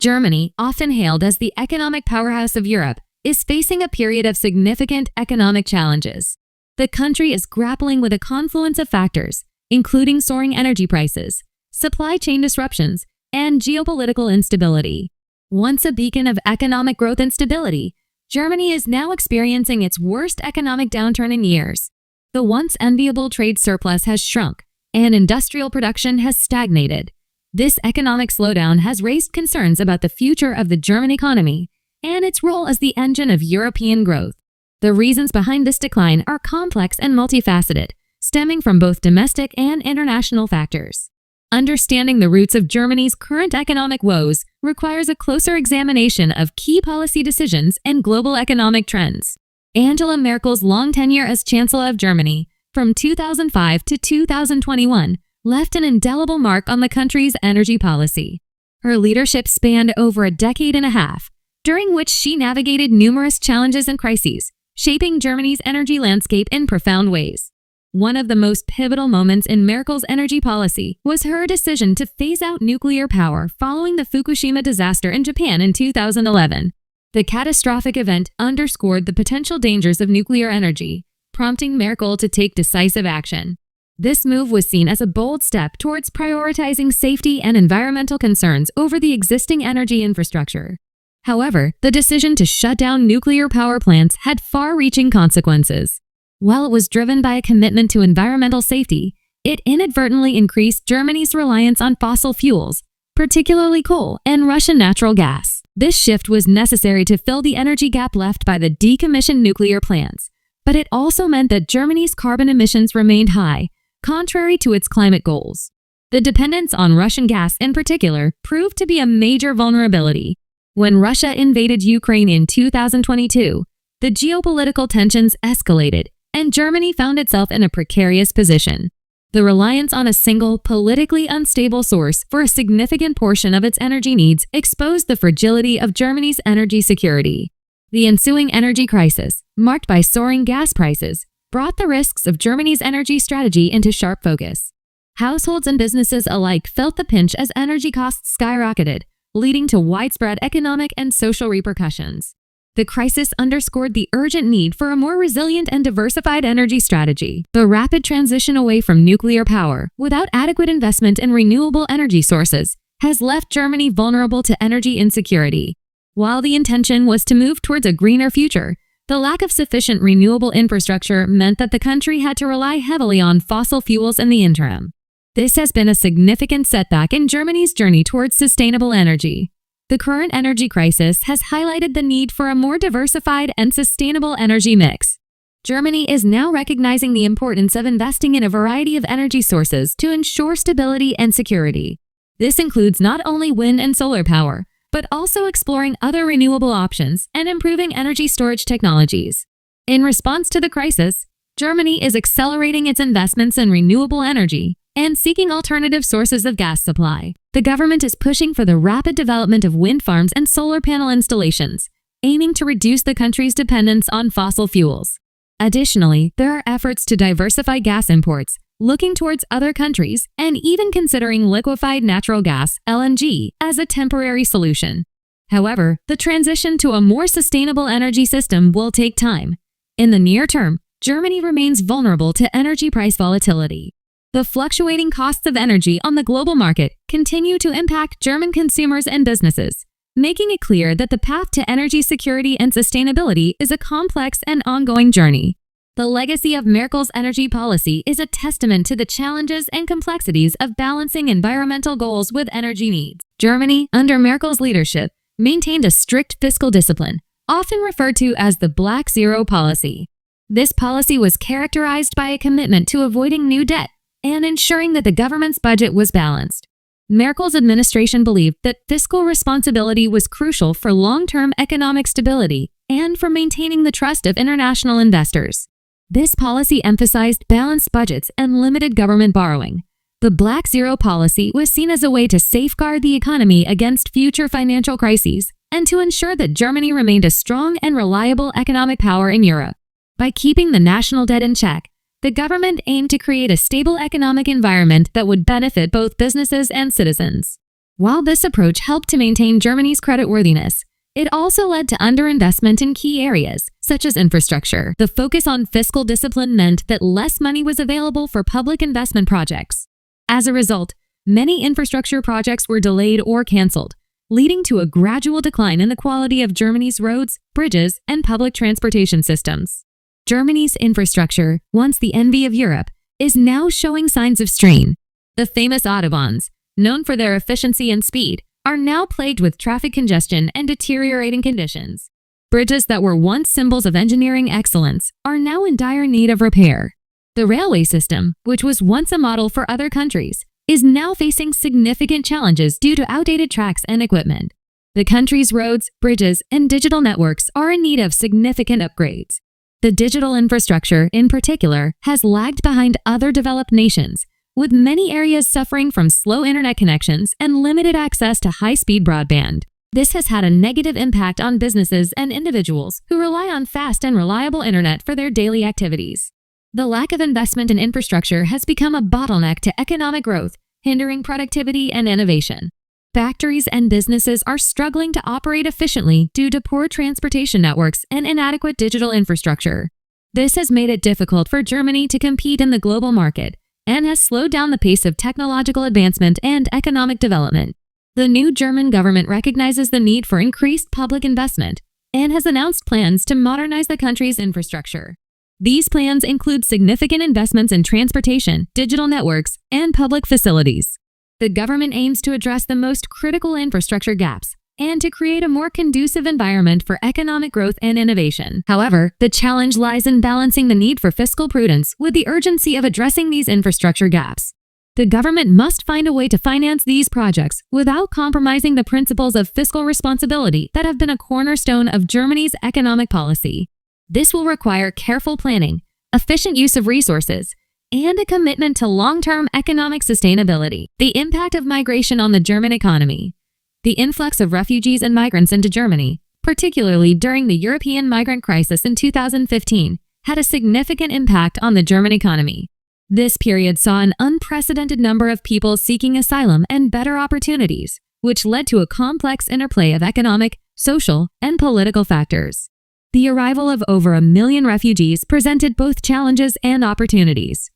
Germany, often hailed as the economic powerhouse of Europe, is facing a period of significant economic challenges. The country is grappling with a confluence of factors, including soaring energy prices, supply chain disruptions, and geopolitical instability. Once a beacon of economic growth and stability, Germany is now experiencing its worst economic downturn in years. The once enviable trade surplus has shrunk, and industrial production has stagnated. This economic slowdown has raised concerns about the future of the German economy and its role as the engine of European growth. The reasons behind this decline are complex and multifaceted, stemming from both domestic and international factors. Understanding the roots of Germany's current economic woes requires a closer examination of key policy decisions and global economic trends. Angela Merkel's long tenure as Chancellor of Germany, from 2005 to 2021, left an indelible mark on the country's energy policy. Her leadership spanned over a decade and a half, during which she navigated numerous challenges and crises, shaping Germany's energy landscape in profound ways. One of the most pivotal moments in Merkel's energy policy was her decision to phase out nuclear power following the Fukushima disaster in Japan in 2011. The catastrophic event underscored the potential dangers of nuclear energy, prompting Merkel to take decisive action. This move was seen as a bold step towards prioritizing safety and environmental concerns over the existing energy infrastructure. However, the decision to shut down nuclear power plants had far-reaching consequences. While it was driven by a commitment to environmental safety, it inadvertently increased Germany's reliance on fossil fuels, particularly coal and Russian natural gas. This shift was necessary to fill the energy gap left by the decommissioned nuclear plants, but it also meant that Germany's carbon emissions remained high, contrary to its climate goals. The dependence on Russian gas in particular proved to be a major vulnerability. When Russia invaded Ukraine in 2022, the geopolitical tensions escalated, and Germany found itself in a precarious position. The reliance on a single, politically unstable source for a significant portion of its energy needs exposed the fragility of Germany's energy security. The ensuing energy crisis, marked by soaring gas prices, brought the risks of Germany's energy strategy into sharp focus. Households and businesses alike felt the pinch as energy costs skyrocketed, leading to widespread economic and social repercussions. The crisis underscored the urgent need for a more resilient and diversified energy strategy. The rapid transition away from nuclear power, without adequate investment in renewable energy sources, has left Germany vulnerable to energy insecurity. While the intention was to move towards a greener future, the lack of sufficient renewable infrastructure meant that the country had to rely heavily on fossil fuels in the interim. This has been a significant setback in Germany's journey towards sustainable energy. The current energy crisis has highlighted the need for a more diversified and sustainable energy mix. Germany is now recognizing the importance of investing in a variety of energy sources to ensure stability and security. This includes not only wind and solar power, but also exploring other renewable options and improving energy storage technologies. In response to the crisis, Germany is accelerating its investments in renewable energy and seeking alternative sources of gas supply. The government is pushing for the rapid development of wind farms and solar panel installations, aiming to reduce the country's dependence on fossil fuels. Additionally, there are efforts to diversify gas imports, looking towards other countries, and even considering liquefied natural gas, LNG, as a temporary solution. However, the transition to a more sustainable energy system will take time. In the near term, Germany remains vulnerable to energy price volatility. The fluctuating costs of energy on the global market continue to impact German consumers and businesses, making it clear that the path to energy security and sustainability is a complex and ongoing journey. The legacy of Merkel's energy policy is a testament to the challenges and complexities of balancing environmental goals with energy needs. Germany, under Merkel's leadership, maintained a strict fiscal discipline, often referred to as the Black Zero policy. This policy was characterized by a commitment to avoiding new debt and ensuring that the government's budget was balanced. Merkel's administration believed that fiscal responsibility was crucial for long-term economic stability and for maintaining the trust of international investors. This policy emphasized balanced budgets and limited government borrowing. The Black Zero policy was seen as a way to safeguard the economy against future financial crises and to ensure that Germany remained a strong and reliable economic power in Europe. By keeping the national debt in check, the government aimed to create a stable economic environment that would benefit both businesses and citizens. While this approach helped to maintain Germany's creditworthiness, it also led to underinvestment in key areas, such as infrastructure. The focus on fiscal discipline meant that less money was available for public investment projects. As a result, many infrastructure projects were delayed or canceled, leading to a gradual decline in the quality of Germany's roads, bridges, and public transportation systems. Germany's infrastructure, once the envy of Europe, is now showing signs of strain. The famous autobahns, known for their efficiency and speed, are now plagued with traffic congestion and deteriorating conditions. Bridges that were once symbols of engineering excellence are now in dire need of repair. The railway system, which was once a model for other countries, is now facing significant challenges due to outdated tracks and equipment. The country's roads, bridges, and digital networks are in need of significant upgrades. The digital infrastructure, in particular, has lagged behind other developed nations, with many areas suffering from slow internet connections and limited access to high-speed broadband. This has had a negative impact on businesses and individuals who rely on fast and reliable internet for their daily activities. The lack of investment in infrastructure has become a bottleneck to economic growth, hindering productivity and innovation. Factories and businesses are struggling to operate efficiently due to poor transportation networks and inadequate digital infrastructure. This has made it difficult for Germany to compete in the global market and has slowed down the pace of technological advancement and economic development. The new German government recognizes the need for increased public investment and has announced plans to modernize the country's infrastructure. These plans include significant investments in transportation, digital networks, and public facilities. The government aims to address the most critical infrastructure gaps and to create a more conducive environment for economic growth and innovation. However, the challenge lies in balancing the need for fiscal prudence with the urgency of addressing these infrastructure gaps. The government must find a way to finance these projects without compromising the principles of fiscal responsibility that have been a cornerstone of Germany's economic policy. This will require careful planning, efficient use of resources, and a commitment to long-term economic sustainability. The impact of migration on the German economy. The influx of refugees and migrants into Germany, particularly during the European migrant crisis in 2015, had a significant impact on the German economy. This period saw an unprecedented number of people seeking asylum and better opportunities, which led to a complex interplay of economic, social, and political factors. The arrival of over 1 million refugees presented both challenges and opportunities.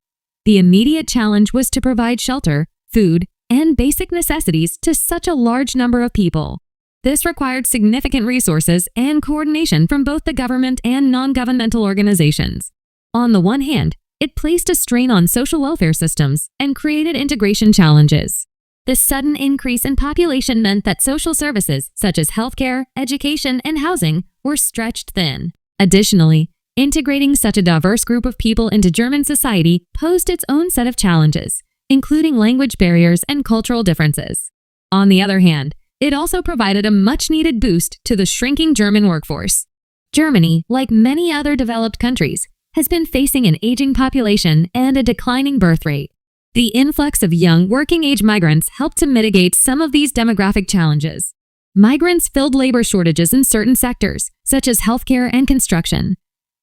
The immediate challenge was to provide shelter, food, and basic necessities to such a large number of people. This required significant resources and coordination from both the government and non-governmental organizations. On the one hand, it placed a strain on social welfare systems and created integration challenges. The sudden increase in population meant that social services such as healthcare, education, and housing were stretched thin. Additionally, integrating such a diverse group of people into German society posed its own set of challenges, including language barriers and cultural differences. On the other hand, it also provided a much-needed boost to the shrinking German workforce. Germany, like many other developed countries, has been facing an aging population and a declining birth rate. The influx of young working-age migrants helped to mitigate some of these demographic challenges. Migrants filled labor shortages in certain sectors, such as healthcare and construction.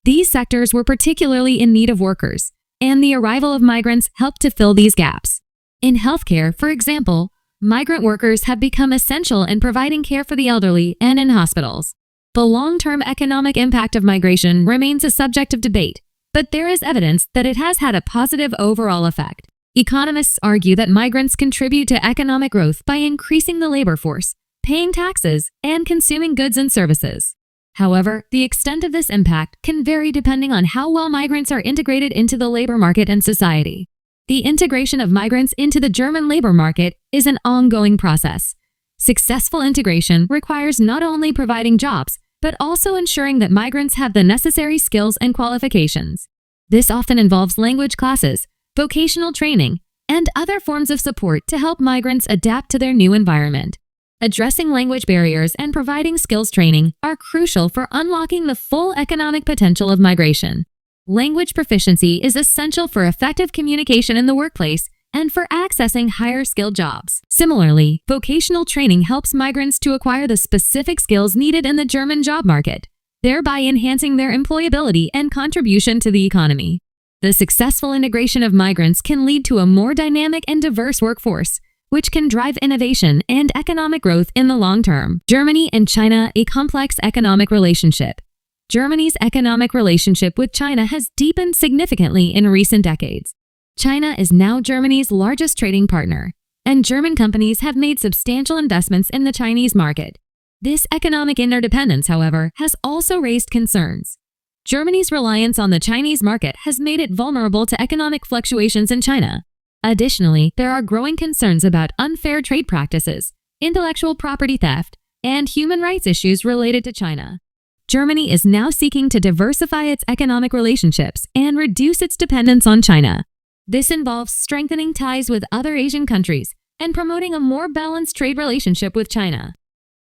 These sectors were particularly in need of workers, and the arrival of migrants helped to fill these gaps. In healthcare, for example, migrant workers have become essential in providing care for the elderly and in hospitals. The long-term economic impact of migration remains a subject of debate, but there is evidence that it has had a positive overall effect. Economists argue that migrants contribute to economic growth by increasing the labor force, paying taxes, and consuming goods and services. However, the extent of this impact can vary depending on how well migrants are integrated into the labor market and society. The integration of migrants into the German labor market is an ongoing process. Successful integration requires not only providing jobs, but also ensuring that migrants have the necessary skills and qualifications. This often involves language classes, vocational training, and other forms of support to help migrants adapt to their new environment. Addressing language barriers and providing skills training are crucial for unlocking the full economic potential of migration. Language proficiency is essential for effective communication in the workplace and for accessing higher-skilled jobs. Similarly, vocational training helps migrants to acquire the specific skills needed in the German job market, thereby enhancing their employability and contribution to the economy. The successful integration of migrants can lead to a more dynamic and diverse workforce, which can drive innovation and economic growth in the long term. Germany and China, a complex economic relationship. Germany's economic relationship with China has deepened significantly in recent decades. China is now Germany's largest trading partner, and German companies have made substantial investments in the Chinese market. This economic interdependence, however, has also raised concerns. Germany's reliance on the Chinese market has made it vulnerable to economic fluctuations in China. Additionally, there are growing concerns about unfair trade practices, intellectual property theft, and human rights issues related to China. Germany is now seeking to diversify its economic relationships and reduce its dependence on China. This involves strengthening ties with other Asian countries and promoting a more balanced trade relationship with China.